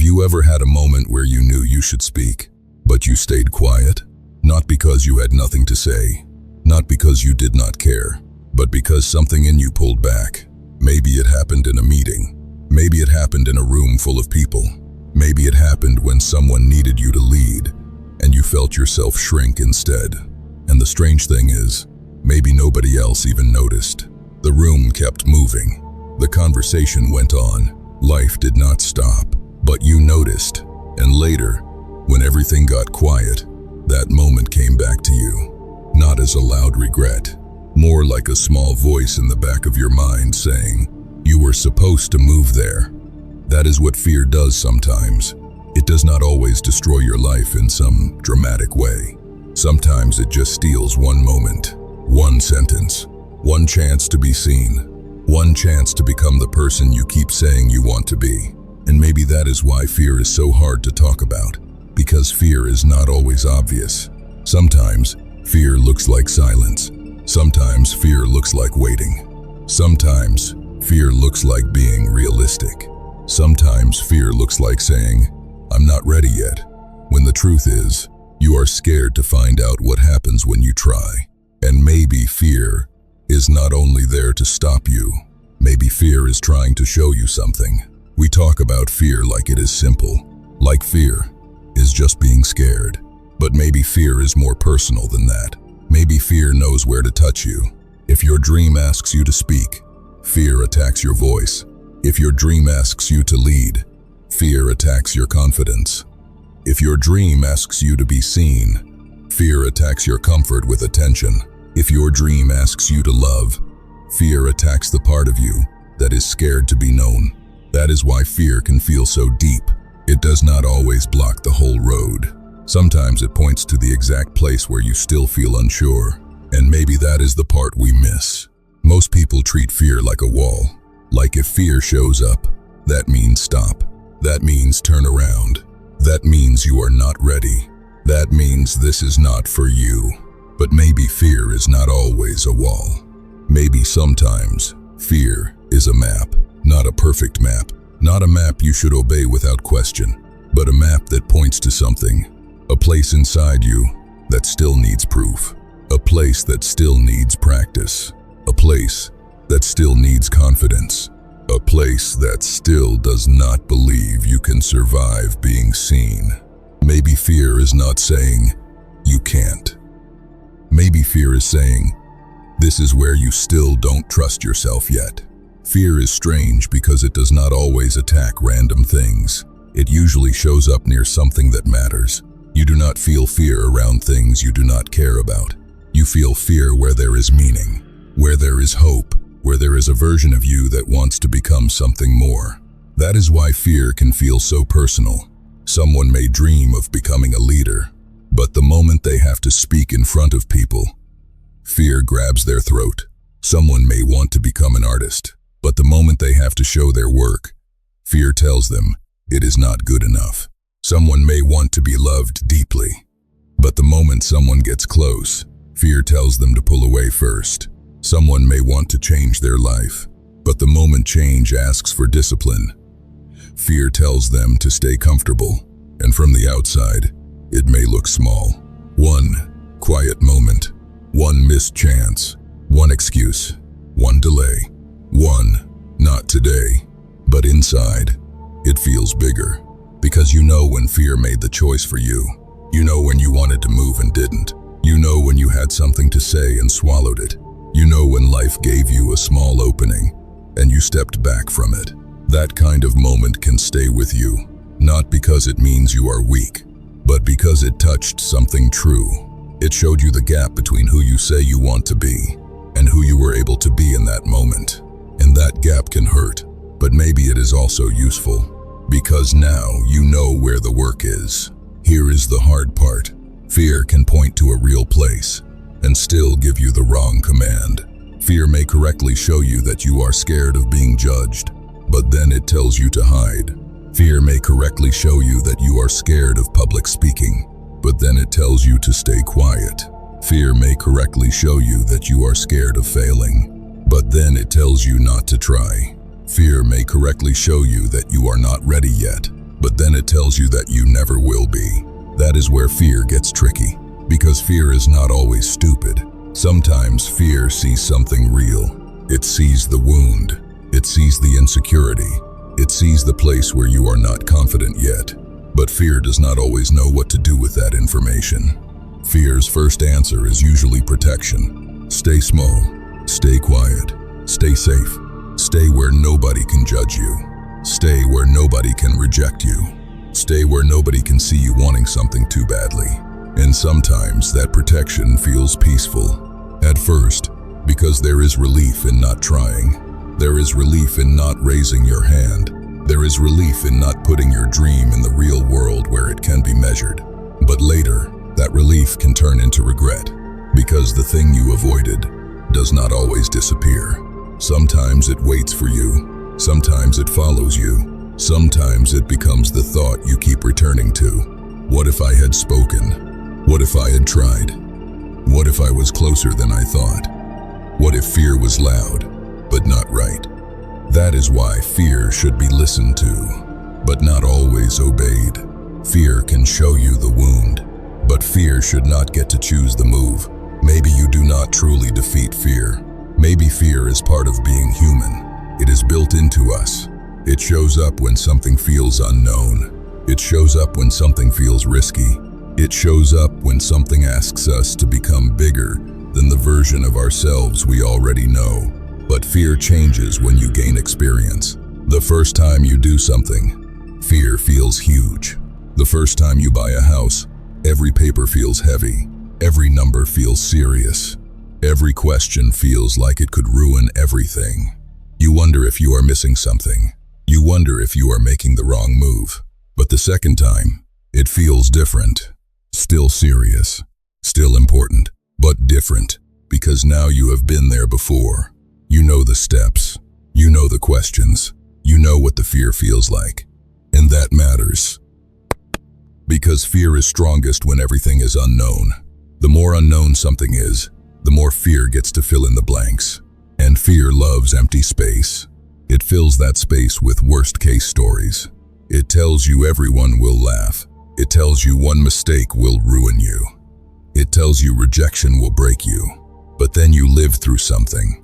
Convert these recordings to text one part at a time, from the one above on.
Have you ever had a moment where you knew you should speak, but you stayed quiet? Not because you had nothing to say, not because you did not care, but because something in you pulled back. Maybe it happened in a meeting. Maybe it happened in a room full of people. Maybe it happened when someone needed you to lead, and you felt yourself shrink instead. And the strange thing is, maybe nobody else even noticed. The room kept moving. The conversation went on. Life did not stop, but you noticed. And later, when everything got quiet, that moment came back to you. Not as a loud regret, more like a small voice in the back of your mind saying, you were supposed to move there. That is what fear does sometimes. It does not always destroy your life in some dramatic way. Sometimes it just steals one moment, one sentence, one chance to be seen, one chance to become the person you keep saying you want to be. And maybe that is why fear is so hard to talk about, because fear is not always obvious. Sometimes fear looks like silence. Sometimes fear looks like waiting. Sometimes fear looks like being realistic. Sometimes fear looks like saying, I'm not ready yet, when the truth is, you are scared to find out what happens when you try. And maybe fear is not only there to stop you, maybe fear is trying to show you something. We talk about fear like it is simple, like fear is just being scared. But maybe fear is more personal than that. Maybe fear knows where to touch you. If your dream asks you to speak, fear attacks your voice. If your dream asks you to lead, fear attacks your confidence. If your dream asks you to be seen, fear attacks your comfort with attention. If your dream asks you to love, fear attacks the part of you that is scared to be known. That is why fear can feel so deep. It does not always block the whole road. Sometimes it points to the exact place where you still feel unsure. And maybe that is the part we miss. Most people treat fear like a wall. Like if fear shows up, that means stop. That means turn around. That means you are not ready. That means this is not for you. But maybe fear is not always a wall. Maybe sometimes fear is a map. Not a perfect map. Not a map you should obey without question. But a map that points to something. A place inside you that still needs proof. A place that still needs practice. A place that still needs confidence. A place that still does not believe you can survive being seen. Maybe fear is not saying, you can't. Maybe fear is saying, this is where you still don't trust yourself yet. Fear is strange because it does not always attack random things. It usually shows up near something that matters. You do not feel fear around things you do not care about. You feel fear where there is meaning, where there is hope, where there is a version of you that wants to become something more. That is why fear can feel so personal. Someone may dream of becoming a leader, but the moment they have to speak in front of people, fear grabs their throat. Someone may want to become an artist, but the moment they have to show their work, fear tells them it is not good enough. Someone may want to be loved deeply, but the moment someone gets close, fear tells them to pull away first. Someone may want to change their life, but the moment change asks for discipline, fear tells them to stay comfortable. And from the outside, it may look small. One quiet moment, one missed chance, one excuse, one delay, one not today. But inside, it feels bigger. Because you know when fear made the choice for you. You know when you wanted to move and didn't. You know when you had something to say and swallowed it. You know when life gave you a small opening and you stepped back from it. That kind of moment can stay with you, not because it means you are weak, but because it touched something true. It showed you the gap between who you say you want to be and who you were able to be in that moment. And that gap can hurt, but maybe it is also useful. Because now you know where the work is. Here is the hard part. Fear can point to a real place and still give you the wrong command. Fear may correctly show you that you are scared of being judged, but then it tells you to hide. Fear may correctly show you that you are scared of public speaking, but then it tells you to stay quiet. Fear may correctly show you that you are scared of failing, but then it tells you not to try. Fear may correctly show you that you are not ready yet, but then it tells you that you never will be. That is where fear gets tricky, because fear is not always stupid. Sometimes fear sees something real. It sees the wound. It sees the insecurity. It sees the place where you are not confident yet. But fear does not always know what to do with that information. Fear's first answer is usually protection. Stay small. Stay quiet. Stay safe. Stay where nobody can judge you. Stay where nobody can reject you. Stay where nobody can see you wanting something too badly. And sometimes that protection feels peaceful. At first, because there is relief in not trying. There is relief in not raising your hand. There is relief in not putting your dream in the real world where it can be measured. But later, that relief can turn into regret, because the thing you avoided does not always disappear. Sometimes it waits for you. Sometimes it follows you. Sometimes it becomes the thought you keep returning to. What if I had spoken? What if I had tried? What if I was closer than I thought? What if fear was loud, but not right? That is why fear should be listened to, but not always obeyed. Fear can show you the wound, but fear should not get to choose the move. Maybe you do not truly defeat fear. Maybe fear is part of being human. It is built into us. It shows up when something feels unknown. It shows up when something feels risky. It shows up when something asks us to become bigger than the version of ourselves we already know. But fear changes when you gain experience. The first time you do something, fear feels huge. The first time you buy a house, every paper feels heavy. Every number feels serious. Every question feels like it could ruin everything. You wonder if you are missing something. You wonder if you are making the wrong move. But the second time, it feels different. Still serious. Still important, but different. Because now you have been there before. You know the steps. You know the questions. You know what the fear feels like. And that matters. Because fear is strongest when everything is unknown. The more unknown something is, the more fear gets to fill in the blanks. And fear loves empty space. It fills that space with worst-case stories. It tells you everyone will laugh. It tells you one mistake will ruin you. It tells you rejection will break you. But then you live through something.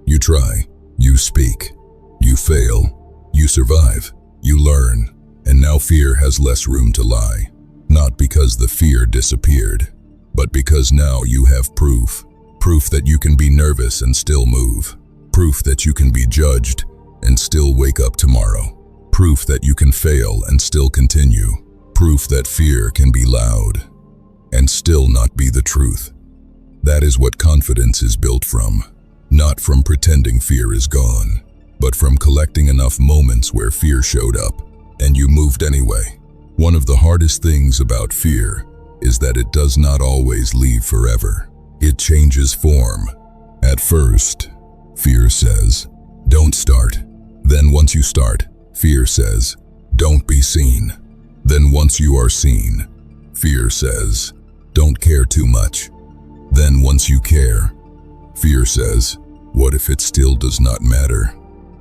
You try, you speak, you fail, you survive, you learn, and now fear has less room to lie. Not because the fear disappeared, but because now you have proof. Proof that you can be nervous and still move. Proof that you can be judged and still wake up tomorrow. Proof that you can fail and still continue. Proof that fear can be loud and still not be the truth. That is what confidence is built from. Not from pretending fear is gone, but from collecting enough moments where fear showed up, and you moved anyway. One of the hardest things about fear is that it does not always leave forever. It changes form. At first, fear says, don't start. Then once you start, fear says, don't be seen. Then once you are seen, fear says, don't care too much. Then once you care, fear says, what if it still does not matter?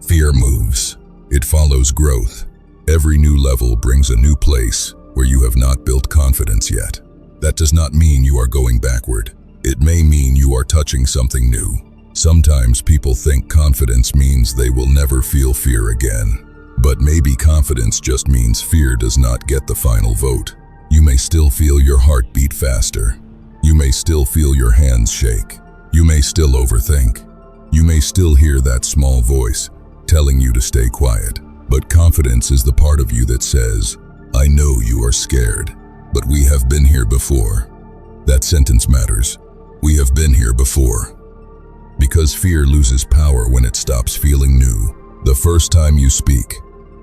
Fear moves. It follows growth. Every new level brings a new place where you have not built confidence yet. That does not mean you are going backward. It may mean you are touching something new. Sometimes people think confidence means they will never feel fear again. But maybe confidence just means fear does not get the final vote. You may still feel your heart beat faster. You may still feel your hands shake. You may still overthink. You may still hear that small voice telling you to stay quiet. But confidence is the part of you that says, I know you are scared, but we have been here before. That sentence matters. We have been here before. Because fear loses power when it stops feeling new. The first time you speak,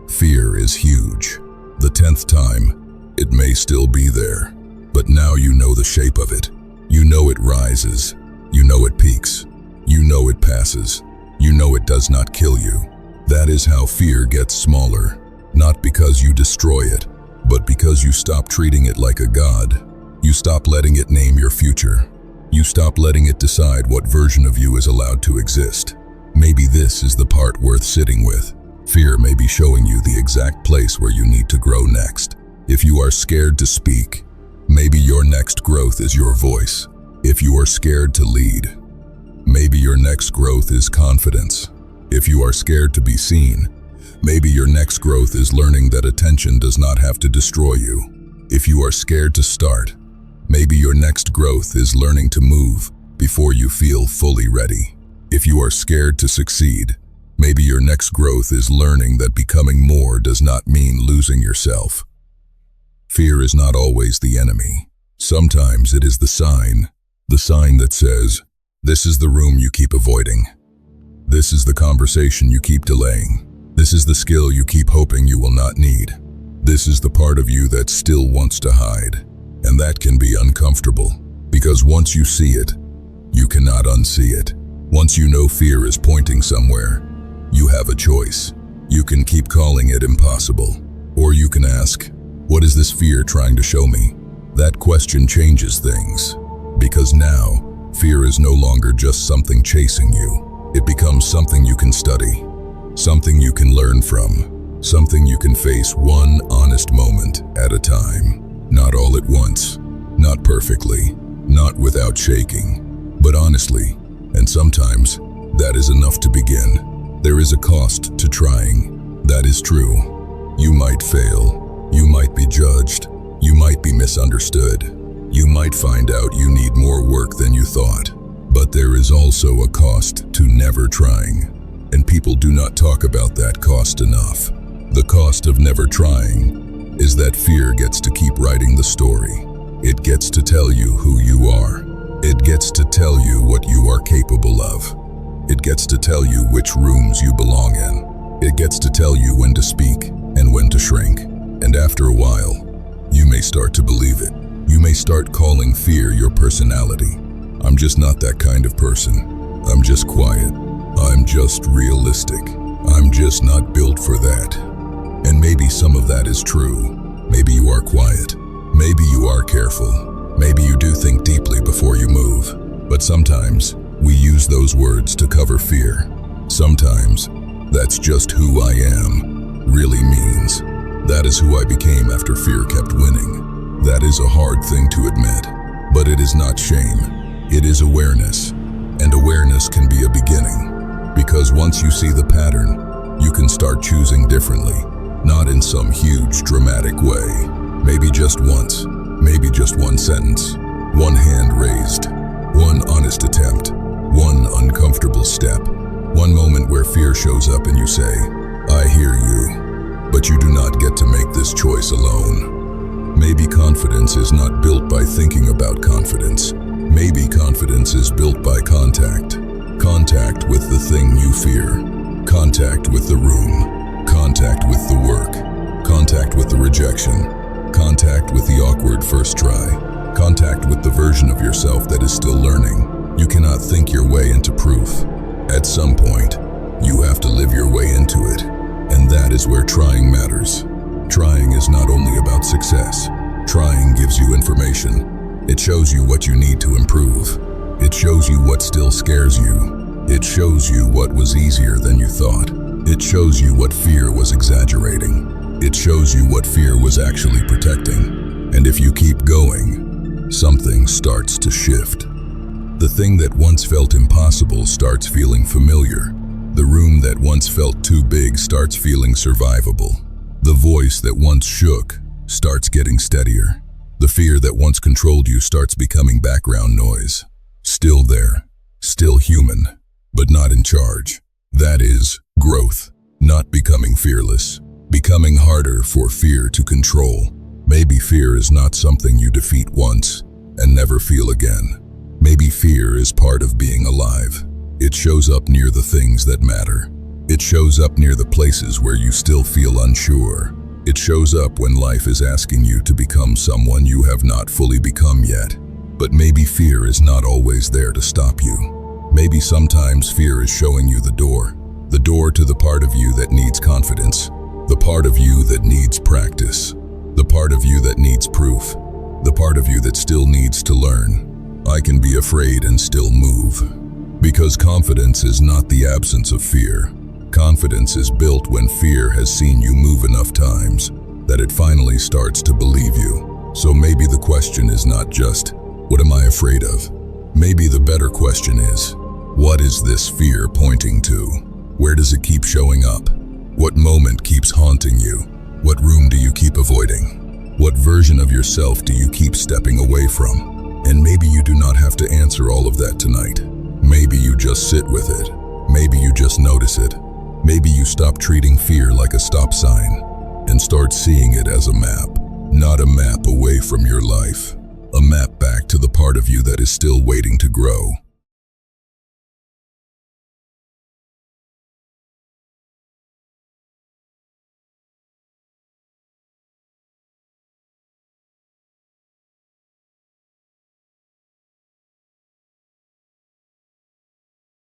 fear is huge. The 10th time, it may still be there. But now you know the shape of it. You know it rises. You know it peaks. You know it passes. You know it does not kill you. That is how fear gets smaller. Not because you destroy it, but because you stop treating it like a god. You stop letting it name your future. You stop letting it decide what version of you is allowed to exist. Maybe this is the part worth sitting with. Fear may be showing you the exact place where you need to grow next. If you are scared to speak, maybe your next growth is your voice. If you are scared to lead, maybe your next growth is confidence. If you are scared to be seen, maybe your next growth is learning that attention does not have to destroy you. If you are scared to start, maybe your next growth is learning to move before you feel fully ready. If you are scared to succeed, maybe your next growth is learning that becoming more does not mean losing yourself. Fear is not always the enemy. Sometimes it is the sign that says, this is the room you keep avoiding. This is the conversation you keep delaying. This is the skill you keep hoping you will not need. This is the part of you that still wants to hide. And that can be uncomfortable, because once you see it, you cannot unsee it. Once you know fear is pointing somewhere, you have a choice. You can keep calling it impossible, or you can ask, what is this fear trying to show me? That question changes things, because now, fear is no longer just something chasing you. It becomes something you can study, something you can learn from, something you can face one honest moment at a time. Not all at once, not perfectly, not without shaking, but honestly, and sometimes that is enough to begin. There is a cost to trying, that is true. You might fail, you might be judged, you might be misunderstood, you might find out you need more work than you thought. But there is also a cost to never trying, and people do not talk about that cost enough. The cost of never trying is that fear gets to keep writing the story. It gets to tell you who you are. It gets to tell you what you are capable of. It gets to tell you which rooms you belong in. It gets to tell you when to speak and when to shrink. And after a while, you may start to believe it. You may start calling fear your personality. I'm just not that kind of person. I'm just quiet. I'm just realistic. I'm just not built for that. And maybe some of that is true. Maybe you are quiet. Maybe you are careful. Maybe you do think deeply before you move. But sometimes we use those words to cover fear. Sometimes that's just who I am really means. That is who I became after fear kept winning. That is a hard thing to admit, but it is not shame. It is awareness, and awareness can be a beginning. Because once you see the pattern, you can start choosing differently, not in some huge dramatic way. Maybe just once, maybe just one sentence, one hand raised, one honest attempt, one uncomfortable step, one moment where fear shows up and you say, I hear you, but you do not get to make this choice alone. Maybe confidence is not built by thinking about confidence. Maybe confidence is built by contact. Contact with the thing you fear. Contact with the room. Contact with the work. Contact with the rejection. Contact with the awkward first try. Contact with the version of yourself that is still learning. You cannot think your way into proof. At some point, you have to live your way into it. And that is where trying matters. Trying is not only about success. Trying gives you information. It shows you what you need to improve. It shows you what still scares you. It shows you what was easier than you thought. It shows you what fear was exaggerating. It shows you what fear was actually protecting. And if you keep going, something starts to shift. The thing that once felt impossible starts feeling familiar. The room that once felt too big starts feeling survivable. The voice that once shook starts getting steadier. The fear that once controlled you starts becoming background noise. Still there, still human, but not in charge. That is growth, not becoming fearless. Becoming harder for fear to control. Maybe fear is not something you defeat once and never feel again. Maybe fear is part of being alive. It shows up near the things that matter. It shows up near the places where you still feel unsure. It shows up when life is asking you to become someone you have not fully become yet. But maybe fear is not always there to stop you. Maybe sometimes fear is showing you the door to the part of you that needs confidence, the part of you that needs practice, the part of you that needs proof, the part of you that still needs to learn. I can be afraid and still move. Because confidence is not the absence of fear. Confidence is built when fear has seen you move enough times that it finally starts to believe you. So maybe the question is not just, what am I afraid of? Maybe the better question is, what is this fear pointing to? Where does it keep showing up? What moment keeps haunting you? What room do you keep avoiding? What version of yourself do you keep stepping away from? And maybe you do not have to answer all of that tonight. Maybe you just sit with it. Maybe you just notice it. Maybe you stop treating fear like a stop sign and start seeing it as a map. Not a map away from your life. A map back to the part of you that is still waiting to grow.